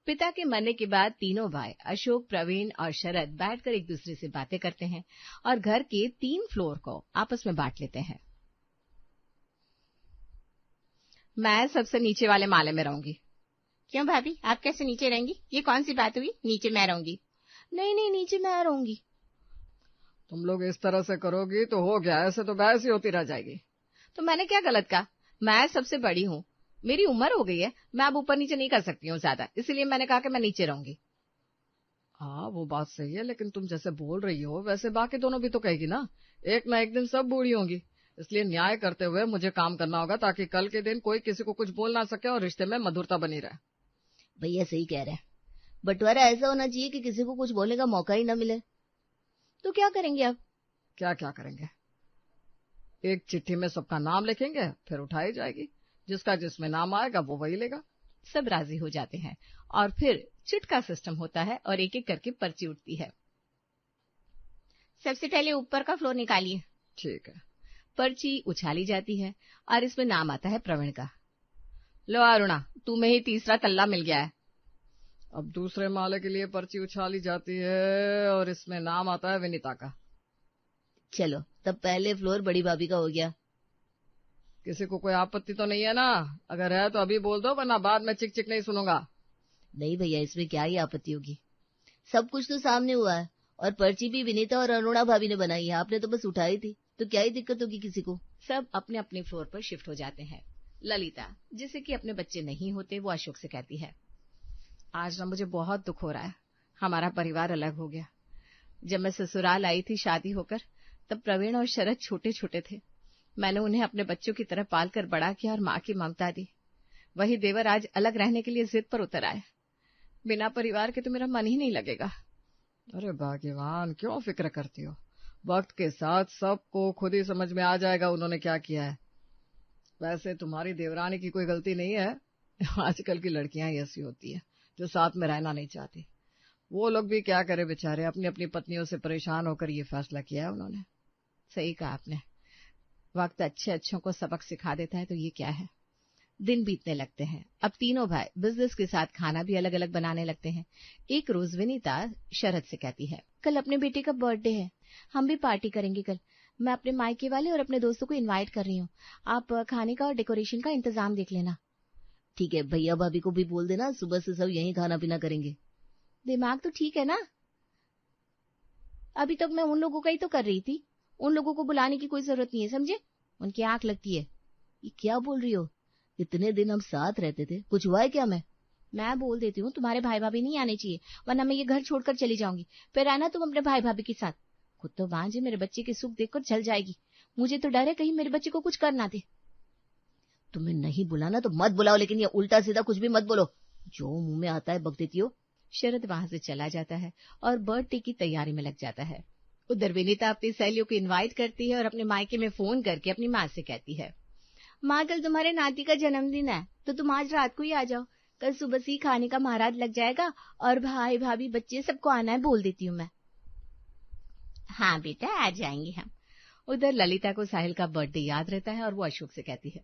पिता के मरने के बाद तीनों भाई अशोक, प्रवीण और शरद बैठकर एक दूसरे से बातें करते हैं और घर के 3 फ्लोर को आपस में बांट लेते हैं। मैं सबसे नीचे वाले माले में रहूंगी। क्यों भाभी, आप कैसे नीचे रहेंगी? ये कौन सी बात हुई, नीचे मैं रहूंगी? नहीं, नीचे मैं रहूंगी। तुम लोग इस तरह से करोगी तो हो गया, ऐसे तो बहस ही होती रह जाएगी। तो मैंने क्या गलत कहा? मैं सबसे बड़ी हूँ, मेरी उम्र हो गई है, मैं अब ऊपर नीचे नहीं कर सकती हूँ ज्यादा, इसलिए मैंने कहा कि मैं नीचे रहूंगी। हाँ, वो बात सही है, लेकिन तुम जैसे बोल रही हो वैसे बाकी दोनों भी तो कहेगी ना एक दिन सब बूढ़ी होंगी। इसलिए न्याय करते हुए मुझे काम करना होगा ताकि कल के दिन कोई किसी को कुछ बोल ना सके और रिश्ते में मधुरता बनी रहे। भैया सही कह रहे हैं, बंटवारा ऐसा होना चाहिए कि किसी को कुछ बोलने का मौका ही न मिले। तो क्या करेंगे अब? क्या करेंगे? एक चिट्ठी में सबका नाम लिखेंगे, फिर उठाई जाएगी, जिसका जिसमें नाम आएगा वो वही लेगा। सब राजी हो जाते हैं और फिर चिट का सिस्टम होता है और एक एक करके पर्ची उठती है। सबसे पहले ऊपर का फ्लोर निकालिए। ठीक है। पर्ची उछाली जाती है और इसमें नाम आता है प्रवीण का। लो अरुणा, तुम्हें ही तीसरा तल्ला मिल गया है। अब दूसरे माले के लिए पर्ची उछाली जाती है और इसमें नाम आता है विनीता का। चलो, तब पहले फ्लोर बड़ी भाभी का हो गया। किसी को कोई आपत्ति तो नहीं है ना? अगर है तो अभी बोल दो, वरना बाद में चिक चिक नहीं सुनूंगा। नहीं भैया, इसमें क्या ही आपत्ति होगी, सब कुछ तो सामने हुआ है और पर्ची भी विनीता और अरुणा भाभी ने बनाई है, आपने तो बस उठाई थी, तो क्या ही दिक्कत होगी किसी को। सब अपने अपने फ्लोर पर शिफ्ट हो जाते हैं। ललिता, जिसे कि अपने बच्चे नहीं होते, वो अशोक से कहती है, आज ना मुझे बहुत दुख हो रहा है, हमारा परिवार अलग हो गया। जब मैं ससुराल आई थी शादी होकर, तब प्रवीण और शरद छोटे छोटे थे। मैंने उन्हें अपने बच्चों की तरह पालकर बड़ा किया और माँ की ममता दी। वही देवर आज अलग रहने के लिए जिद पर उतर आए। बिना परिवार के तो मेरा मन ही नहीं लगेगा। अरे भाग्यवान, क्यों फिक्र करती हो? वक्त के साथ सबको खुद ही समझ में आ जाएगा उन्होंने क्या किया है। वैसे तुम्हारी देवरानी की कोई गलती नहीं है। आजकल की लड़कियां ही ऐसी होती है जो साथ में रहना नहीं चाहती। वो लोग भी क्या करे बेचारे, अपनी अपनी पत्नियों से परेशान होकर ये फैसला किया है उन्होंने। सही कहा आपने, वक्त अच्छे अच्छों को सबक सिखा देता है तो ये क्या है। दिन बीतने लगते हैं। अब तीनों भाई बिजनेस के साथ खाना भी अलग अलग बनाने लगते हैं। एक रोज विनीता शरद से कहती है, कल अपने बेटे का बर्थडे है, हम भी पार्टी करेंगे कल। मैं अपने मायके वाले और अपने दोस्तों को इनवाइट कर रही हूँ, आप खाने का और डेकोरेशन का इंतजाम देख लेना। ठीक है, भैया भाभी को भी बोल देना, सुबह से सब यहीं खाना पीना करेंगे। दिमाग तो ठीक है ना? अभी तक मैं उन लोगों का ही तो कर रही थी, उन लोगों को बुलाने की कोई जरूरत नहीं है, समझे? उनकी आंख लगती है। ये क्या बोल रही हो? इतने दिन हम साथ रहते थे, कुछ हुआ है क्या? मैं बोल देती हूँ, तुम्हारे भाई भाभी नहीं आने चाहिए, वरना मैं ये घर छोड़कर चली जाऊंगी। फिर आना तुम अपने भाई भाभी के साथ। खुद तो भांजे मेरे बच्चे के सुख देखकर जल जाएगी, मुझे तो डर है कहीं मेरे बच्चे को कुछ कर ना दे। तुम्हें नहीं बुलाना तो मत बुलाओ, लेकिन ये उल्टा सीधा कुछ भी मत बोलो, जो मुंह में आता है बक देती हो। शरद वहां से चला जाता है और बर्थडे की तैयारी में लग जाता है। उधर विनीता अपनी सहेलियों को इनवाइट करती है और अपने मायके में फोन करके अपनी माँ से कहती है, माँ कल तुम्हारे नाती का जन्मदिन है, तो तुम आज रात को ही आ जाओ, कल सुबह से ही खाने का महाराज लग जाएगा और भाई भाभी बच्चे सबको आना है, बोल देती हूँ मैं। हाँ बेटा, आ जाएंगे हम। उधर ललिता को साहिल का बर्थडे याद रहता है और वो अशोक से कहती है,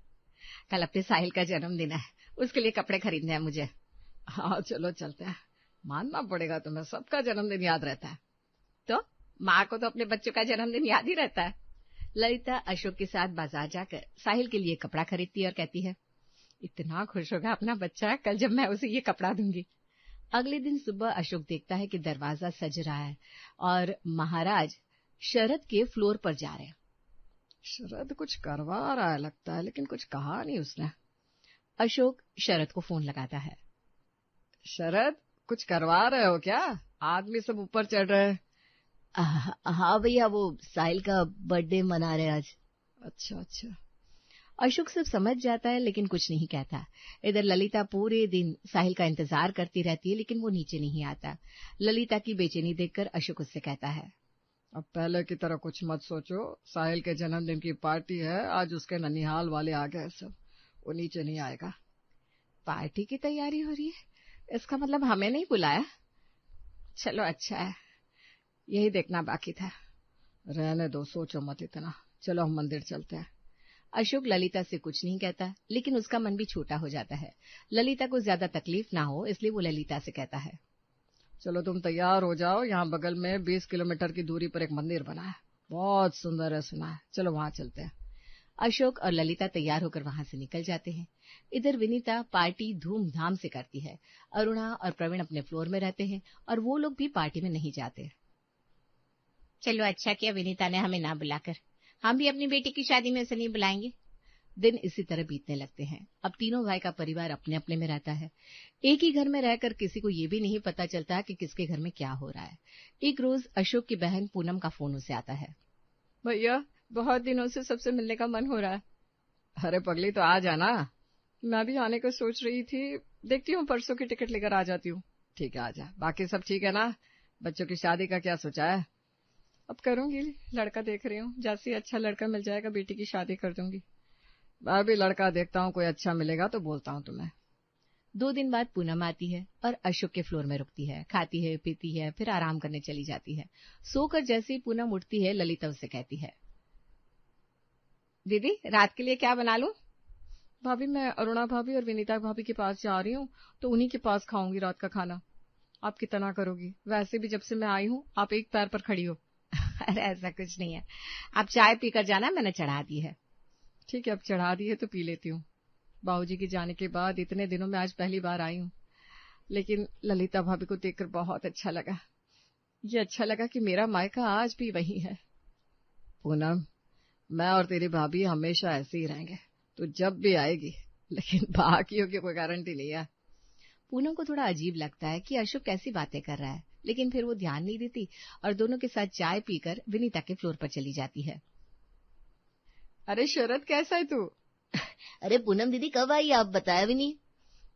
कल अपने साहिल का जन्मदिन है, उसके लिए कपड़े खरीदने हैं मुझे। हाँ चलो चलते हैं, मानना पड़ेगा तुम्हें, सबका जन्मदिन याद रहता है। तो माँ को तो अपने बच्चों का जन्मदिन याद ही रहता है। ललिता अशोक के साथ बाजार जाकर साहिल के लिए कपड़ा खरीदती है और कहती है, इतना खुश होगा अपना बच्चा कल जब मैं उसे ये कपड़ा दूंगी। अगले दिन सुबह अशोक देखता है कि दरवाजा सज रहा है और महाराज शरद के फ्लोर पर जा रहे हैं। शरद कुछ करवा रहा है लगता है, लेकिन कुछ कहा नहीं उसने। अशोक शरद को फोन लगाता है। शरद, कुछ करवा रहे हो क्या? आदमी सब ऊपर चढ़ रहे हैं। हाँ भैया, वो साहिल का बर्थडे मना रहे आज। अच्छा। अशोक सब समझ जाता है लेकिन कुछ नहीं कहता। इधर ललिता पूरे दिन साहिल का इंतजार करती रहती है, लेकिन वो नीचे नहीं आता। ललिता की बेचैनी देखकर अशोक उससे कहता है, अब पहले की तरह कुछ मत सोचो, साहिल के जन्मदिन की पार्टी है आज, उसके ननिहाल वाले आ गए सब, वो नीचे नहीं आएगा। पार्टी की तैयारी हो रही है, इसका मतलब हमें नहीं बुलाया? चलो अच्छा है, यही देखना बाकी था। रहने दो, सोचो मत इतना, चलो हम मंदिर चलते हैं। अशोक ललिता से कुछ नहीं कहता, लेकिन उसका मन भी छोटा हो जाता है। ललिता को ज्यादा तकलीफ ना हो, इसलिए वो ललिता से कहता है, चलो तुम तैयार हो जाओ, यहाँ बगल में 20 किलोमीटर की दूरी पर एक मंदिर बना है, बहुत सुंदर है, सुना है, चलो वहां चलते हैं। अशोक और ललिता तैयार होकर वहां से निकल जाते हैं। इधर विनीता पार्टी धूमधाम से करती है। अरुणा और प्रवीण अपने फ्लोर में रहते हैं और वो लोग भी पार्टी में नहीं जाते। चलो अच्छा किया विनीता ने हमें ना बुलाकर, हम भी अपनी बेटी की शादी में उसे नहीं बुलाएंगे। दिन इसी तरह बीतने लगते हैं। अब तीनों भाई का परिवार अपने अपने में रहता है। एक ही घर में रहकर किसी को ये भी नहीं पता चलता कि किसके घर में क्या हो रहा है। एक रोज अशोक की बहन पूनम का फोन उसे आता है, भैया बहुत दिनों से सबसे मिलने का मन हो रहा है। अरे पगली तो आ जाना, मैं भी आने को सोच रही थी, देखती हूँ परसों की टिकट लेकर आ जाती हूँ। ठीक है आ जा। बाकी सब ठीक है ना? बच्चों की शादी का क्या सोचा है? अब करूंगी, लड़का देख रही हूँ, जैसे अच्छा लड़का मिल जाएगा बेटी की शादी कर दूंगी। मैं भी लड़का देखता हूँ, कोई अच्छा मिलेगा तो बोलता हूँ तुम्हें। 2 दिन बाद पूनम आती है और अशोक के फ्लोर में रुकती है, खाती है, पीती है, फिर आराम करने चली जाती है। सोकर जैसे ही पूनम उठती है, ललिता उससे कहती है, दीदी रात के लिए क्या बना लूं? भाभी मैं अरुणा भाभी और विनीता भाभी के पास जा रही हूँ, तो उन्हीं के पास खाऊंगी रात का खाना। आप कितना करोगी? वैसे भी जब से मैं आई हूँ आप एक पैर पर खड़ी हो। अरे ऐसा कुछ नहीं है, आप चाय पीकर जाना, मैंने चढ़ा दी है। ठीक है, अब चढ़ा दी है तो पी लेती हूँ। बाबूजी के जाने के बाद इतने दिनों में आज पहली बार आई हूँ, लेकिन ललिता भाभी को देखकर बहुत अच्छा लगा। ये अच्छा लगा कि मेरा मायका आज भी वही है। पूनम, मैं और तेरी भाभी हमेशा ऐसे ही रहेंगे, तो जब भी आएगी, लेकिन बाकियों की कोई गारंटी नहीं है। पूनम को थोड़ा अजीब लगता है कि अशोक कैसी बातें कर रहा है, लेकिन फिर वो ध्यान नहीं देती और दोनों के साथ चाय पीकर विनीता के फ्लोर पर चली जाती है। अरे शरद कैसा है तू? अरे पूनम दीदी कब आई, आप बताया भी नहीं।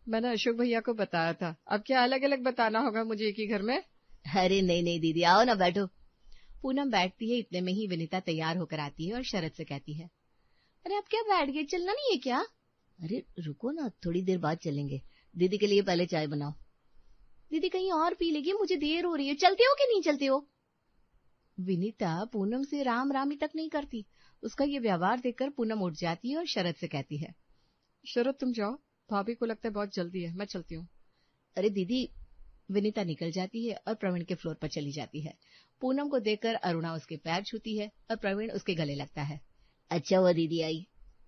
मैंने अशोक भैया को बताया था, अब क्या अलग अलग बताना होगा मुझे एक ही घर में? अरे नहीं नहीं दीदी, आओ ना बैठो। पूनम बैठती है, इतने में ही विनीता तैयार होकर आती है और शरद से कहती है, अरे अब क्या बैठ गए, चलना नहीं है क्या? अरे रुको ना, थोड़ी देर बाद चलेंगे, दीदी के लिए पहले चाय बनाओ। दीदी कहीं और पी लेगी, मुझे देर हो रही है, चलते हो कि नहीं चलते हो? विनीता पूनम से राम रामी तक नहीं करती। उसका ये व्यवहार देखकर पूनम उठ जाती है और शरद से कहती है, शरद तुम जाओ, भाभी को लगता है बहुत जल्दी है, मैं चलती हूँ। अरे दीदी। विनीता निकल जाती है और प्रवीण के फ्लोर पर चली जाती है। पूनम को देखकर अरुणा उसके पैर छूती है और प्रवीण उसके गले लगता है। अच्छा हुआ दीदी आई।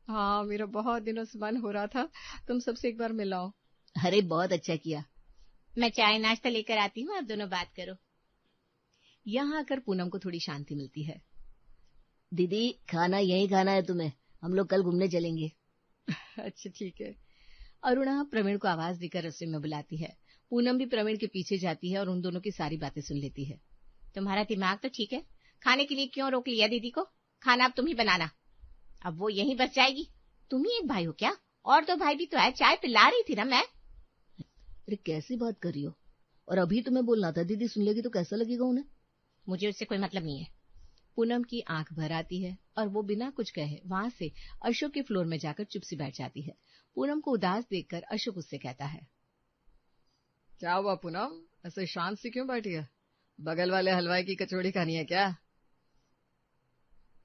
हाँ, मेरा बहुत दिनों से मन हो रहा था तुम सबसे एक बार मिलाओ। अरे बहुत अच्छा किया। मैं चाय नाश्ता लेकर आती हूँ, आप दोनों बात करो। यहाँ आकर पूनम को थोड़ी शांति मिलती है। दीदी खाना यही खाना है तुम्हें, हम लोग कल घूमने चलेंगे। अच्छा ठीक है। अरुणा प्रवीण को आवाज देकर रसोई में बुलाती है। पूनम भी प्रवीण के पीछे जाती है और उन दोनों की सारी बातें सुन लेती है। तुम्हारा दिमाग तो ठीक है, खाने के लिए क्यों रोक लिया दीदी को? खाना अब तुम ही बनाना, अब वो यहीं बस जाएगी। तुम ही एक भाई हो क्या? और तो भाई भी तो है, चाय पिला रही थी ना मैं। अरे कैसी बात कर रही हो? और अभी तुम्हें बोलना था, दीदी सुन लेगी तो कैसा लगेगा उन्हें? मुझे उससे कोई मतलब नहीं है। पूनम की आंख भर आती है और वो बिना कुछ कहे वहां से अशोक के फ्लोर में जाकर चुप सी बैठ जाती है। पूनम को उदास देखकर अशोक उससे कहता है, क्या हुआ पूनम, ऐसे शांत सी क्यों बैठी है? बगल वाले हलवाई की कचौड़ी खानी है क्या?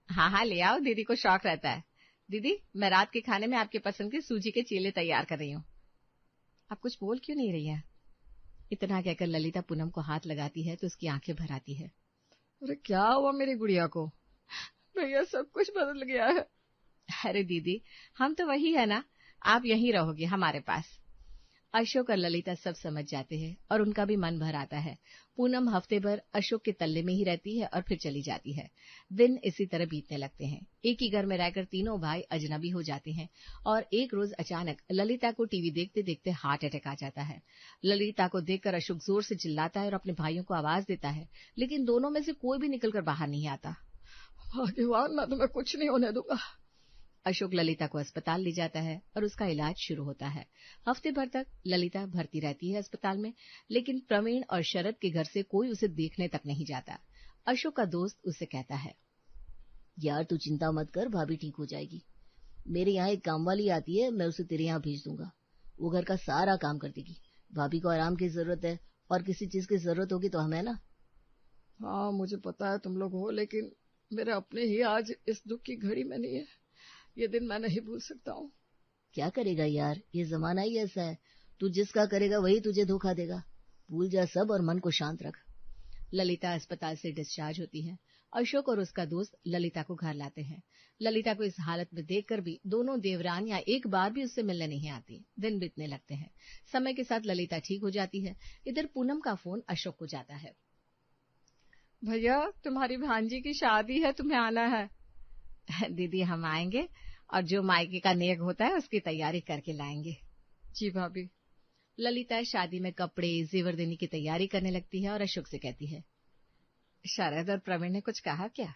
हाँ हाँ ले आओ, दीदी को शौक रहता है। दीदी मैं रात के खाने में आपके पसंद के सूजी के चीले तैयार कर रही हूँ। आप कुछ बोल क्यों नहीं रही है? इतना कहकर ललिता पूनम को हाथ लगाती है तो उसकी आंखें भर आती है। अरे क्या हुआ मेरी गुड़िया को? भैया सब कुछ बदल गया है। अरे दीदी हम तो वही है ना, आप यहीं रहोगे हमारे पास। अशोक और ललिता सब समझ जाते हैं और उनका भी मन भर आता है। पूनम हफ्ते भर अशोक के तल्ले में ही रहती है और फिर चली जाती है। दिन इसी तरह बीतने लगते हैं। एक ही घर में रहकर तीनों भाई अजनबी हो जाते हैं और एक रोज अचानक ललिता को टीवी देखते देखते हार्ट अटैक आ जाता है। ललिता को देखकर अशोक जोर से चिल्लाता है और अपने भाइयों को आवाज देता है, लेकिन दोनों में से कोई भी निकलकर बाहर नहीं आता। भगवान मैं तुम्हें कुछ नहीं होने दूंगा। अशोक ललिता को अस्पताल ले जाता है और उसका इलाज शुरू होता है। हफ्ते भर तक ललिता भर्ती रहती है अस्पताल में, लेकिन प्रवीण और शरद के घर से कोई उसे देखने तक नहीं जाता। अशोक का दोस्त उसे कहता है, यार तू चिंता मत कर, भाभी ठीक हो जाएगी। मेरे यहाँ एक काम वाली आती है, मैं उसे तेरे यहाँ भेज दूंगा, वो घर का सारा काम कर देगी। भाभी को आराम की जरूरत है और किसी चीज की जरूरत होगी तो हमें ना। हाँ मुझे पता है तुम लोग हो, लेकिन मेरे अपने ही आज इस दुख की घड़ी में नहीं है। ये दिन मैं नहीं भूल सकता हूँ। क्या करेगा यार, ये जमाना ही ऐसा है। तू जिसका करेगा वही तुझे धोखा देगा। भूल जा सब और मन को शांत रख। ललिता अस्पताल से डिस्चार्ज होती है। अशोक और उसका दोस्त ललिता को घर लाते हैं। ललिता को इस हालत में देखकर भी दोनों देवरानियां एक बार भी उससे मिलने नहीं आती। दिन बीतने लगते हैं। समय के साथ ललिता ठीक हो जाती है। इधर पूनम का फोन अशोक को जाता है। भैया, तुम्हारी भांजी की शादी है, तुम्हें आना है। दीदी, हम आएंगे और जो मायके का नेक होता है उसकी तैयारी करके लाएंगे। जी भाभी। ललिता शादी में कपड़े जेवर देने की तैयारी करने लगती है और अशोक से कहती है, शरद और प्रवीण ने कुछ कहा क्या?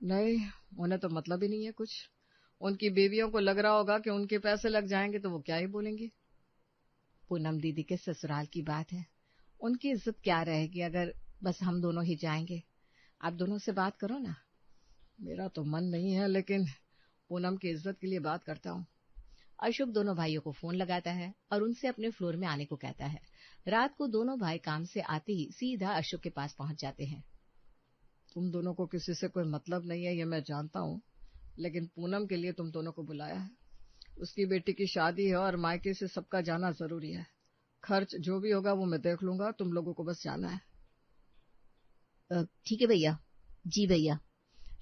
नहीं, उन्हें तो मतलब ही नहीं है कुछ। उनकी बीवियों को लग रहा होगा कि उनके पैसे लग जाएंगे तो वो क्या ही बोलेंगे। पूनम दीदी के ससुराल की बात है, उनकी इज्जत क्या रहेगी अगर बस हम दोनों ही जाएंगे। आप दोनों से बात करो ना। मेरा तो मन नहीं है, लेकिन पूनम की इज्जत के लिए बात करता हूँ। अशोक दोनों भाइयों को फोन लगाता है और उनसे अपने फ्लोर में आने को कहता है। रात को दोनों भाई काम से आते ही सीधा अशोक के पास पहुंच जाते हैं। तुम दोनों को किसी से कोई मतलब नहीं है, ये मैं जानता हूँ, लेकिन पूनम के लिए तुम दोनों को बुलाया है। उसकी बेटी की शादी है और मायके से सबका जाना जरूरी है। खर्च जो भी होगा वो मैं देख लूंगा, तुम लोगों को बस जाना है। ठीक है भैया। जी भैया।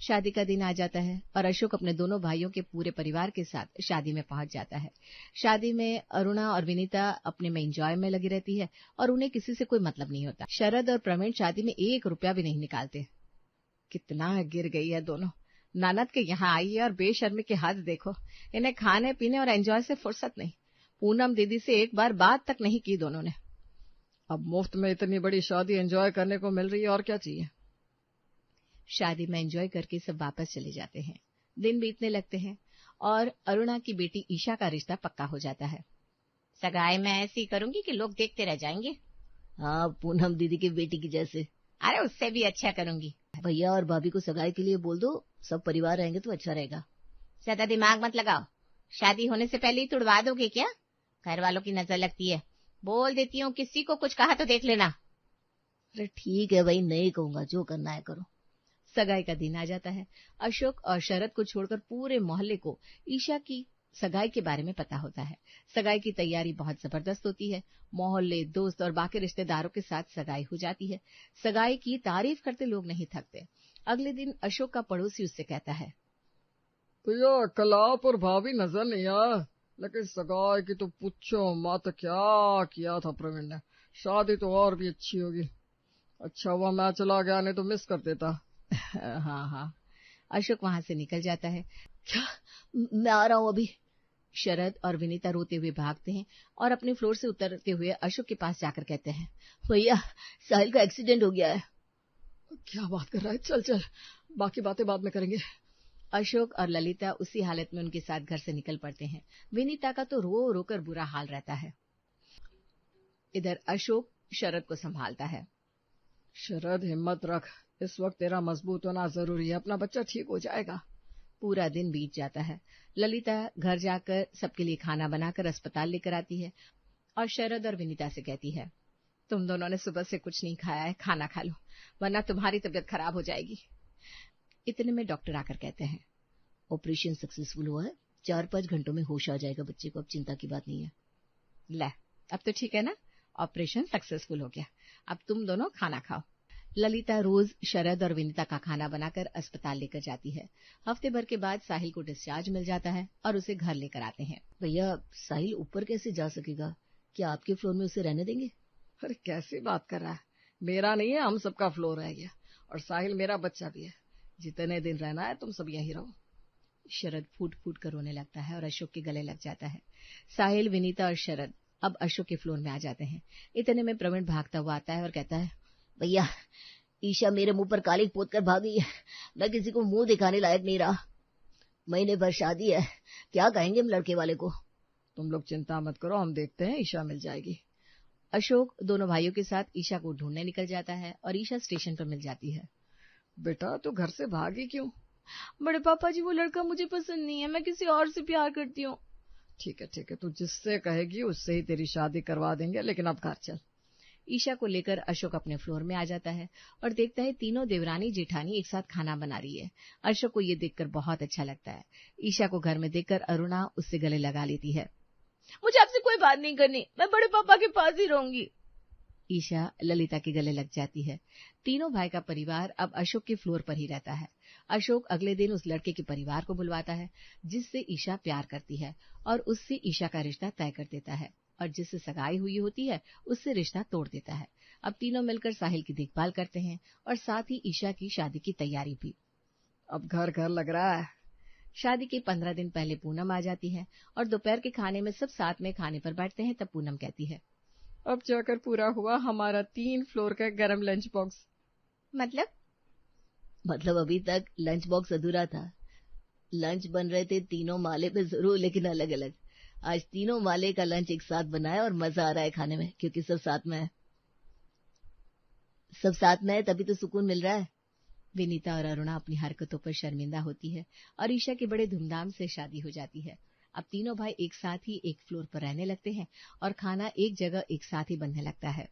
शादी का दिन आ जाता है और अशोक अपने दोनों भाइयों के पूरे परिवार के साथ शादी में पहुंच जाता है। शादी में अरुणा और विनीता अपने में एंजॉय में लगी रहती है और उन्हें किसी से कोई मतलब नहीं होता। शरद और प्रवीण शादी में 1 रुपया भी नहीं निकालते। कितना गिर गई है दोनों। ननद के यहाँ आई है और बेशर्मी की हद देखो। इन्हें खाने पीने और एंजॉय से फुर्सत नहीं। पूनम दीदी से एक बार बात तक नहीं की दोनों ने। अब मुफ्त में इतनी बड़ी शादी एंजॉय करने को मिल रही है, और क्या चाहिए। शादी में एंजॉय करके सब वापस चले जाते हैं। दिन बीतने लगते हैं और अरुणा की बेटी ईशा का रिश्ता पक्का हो जाता है। सगाई मैं ऐसी करूंगी कि लोग देखते रह जाएंगे। हाँ, पूनम दीदी की बेटी की जैसे। अरे उससे भी अच्छा करूंगी। भैया और भाभी को सगाई के लिए बोल दो, सब परिवार रहेंगे तो अच्छा रहेगा। ज्यादा दिमाग मत लगाओ। शादी होने से पहले ही तुड़वा दोगे क्या? घर वालों की नजर लगती है। बोल देती हूँ, किसी को कुछ कहा तो देख लेना। अरे ठीक है भाई, नहीं कहूंगा, जो करना है करो। सगाई का दिन आ जाता है। अशोक और शरद को छोड़कर पूरे मोहल्ले को ईशा की सगाई के बारे में पता होता है। सगाई की तैयारी बहुत जबरदस्त होती है। मोहल्ले, दोस्त और बाकी रिश्तेदारों के साथ सगाई हो जाती है। सगाई की तारीफ करते लोग नहीं थकते। अगले दिन अशोक का पड़ोसी उससे कहता है, भैया कल आप और भाभी नजर नहीं आया, लेकिन सगाई की तो पूछो मत, क्या किया था प्रवीण ने। शादी तो और भी अच्छी होगी। अच्छा हुआ मैं चला गया, नहीं तो मिस कर देता। हाँ हाँ। अशोक वहां से निकल जाता है। क्या? मैं आ रहा हूँ अभी। शरद और विनीता रोते हुए भागते हैं और अपने फ्लोर से उतरते हुए अशोक के पास जाकर कहते हैं, भैया साहिल का एक्सीडेंट हो गया है। क्या बात कर रहा है? चल चल, बाकी बातें बाद में करेंगे। अशोक और ललिता उसी हालत में उनके साथ घर से निकल पड़ते हैं। विनीता का तो रो रो कर बुरा हाल रहता है। इधर अशोक शरद को संभालता है। शरद हिम्मत रख, इस वक्त तेरा मजबूत होना जरूरी है, अपना बच्चा ठीक हो जाएगा। पूरा दिन बीत जाता है। ललिता घर जाकर सबके लिए खाना बनाकर अस्पताल लेकर आती है और शरद और विनीता से कहती है, तुम दोनों ने सुबह से कुछ नहीं खाया है, खाना खा लो वरना तुम्हारी तबीयत खराब हो जाएगी। इतने में डॉक्टर आकर कहते हैं, ऑपरेशन सक्सेसफुल हुआ है, 4-5 घंटों में होश आ जाएगा बच्चे को, अब चिंता की बात नहीं है। ले, अब तो ठीक है ना, ऑपरेशन सक्सेसफुल हो गया, अब तुम दोनों खाना खाओ। ललिता रोज शरद और विनीता का खाना बनाकर अस्पताल लेकर जाती है। हफ्ते भर के बाद साहिल को डिस्चार्ज मिल जाता है और उसे घर लेकर आते हैं। भैया साहिल ऊपर कैसे जा सकेगा? क्या आपके फ्लोर में उसे रहने देंगे? अरे कैसी बात कर रहा है, मेरा नहीं है, हम सबका फ्लोर रह गया और साहिल मेरा बच्चा भी है। जितने दिन रहना है तुम सब यहीं रहो। शरद फूट फूट कर रोने लगता है और अशोक के गले लग जाता है। साहिल, विनीता और शरद अब अशोक के फ्लोर में आ जाते हैं। इतने में प्रवीण भागता हुआ आता है और कहता है, भैया ईशा मेरे मुंह पर कालिक पोत कर भागी है, मैं किसी को मुंह दिखाने लायक नहीं रहा। महीने भर शादी है, क्या कहेंगे हम लड़के वाले को। तुम लोग चिंता मत करो, हम देखते हैं, ईशा मिल जाएगी। अशोक दोनों भाइयों के साथ ईशा को ढूंढने निकल जाता है और ईशा स्टेशन पर मिल जाती है। बेटा तू घर से भागी क्यों? बड़े पापा जी वो लड़का मुझे पसंद नहीं है, मैं किसी और से प्यार करती हूँ। ठीक है, तू जिससे कहेगी उससे ही तेरी शादी करवा देंगे, लेकिन अब घर चल। ईशा को लेकर अशोक अपने फ्लोर में आ जाता है और देखता है तीनों देवरानी जेठानी एक साथ खाना बना रही है। अशोक को ये देखकर बहुत अच्छा लगता है। ईशा को घर में देखकर अरुणा उससे गले लगा लेती है। मुझे आपसे कोई बात नहीं करनी, मैं बड़े पापा के पास ही रहूंगी। ईशा ललिता के गले लग जाती है। तीनों भाई का परिवार अब अशोक के फ्लोर पर ही रहता है। अशोक अगले दिन उस लड़के के परिवार को बुलवाता है जिससे ईशा प्यार करती है और उससे ईशा का रिश्ता तय कर देता है, और जिससे सगाई हुई होती है उससे रिश्ता तोड़ देता है। अब तीनों मिलकर साहिल की देखभाल करते हैं और साथ ही ईशा की शादी की तैयारी भी। अब घर घर लग रहा है। शादी के 15 दिन पहले पूनम आ जाती है और दोपहर के खाने में सब साथ में खाने पर बैठते हैं। तब पूनम कहती है, अब जाकर पूरा हुआ हमारा 3 फ्लोर का गरम लंच बॉक्स। मतलब अभी तक लंच बॉक्स अधूरा था। लंच बन रहे थे तीनों माले पे जरूर, लेकिन अलग अलग। आज तीनों माले का लंच एक साथ बनाया और मजा आ रहा है खाने में, क्योंकि सब साथ में है। सब साथ में है तभी तो सुकून मिल रहा है। विनीता और अरुणा अपनी हरकतों पर शर्मिंदा होती है और ईशा की बड़े धूमधाम से शादी हो जाती है। अब तीनों भाई एक साथ ही एक फ्लोर पर रहने लगते हैं और खाना एक जगह एक साथ ही बनने लगता है।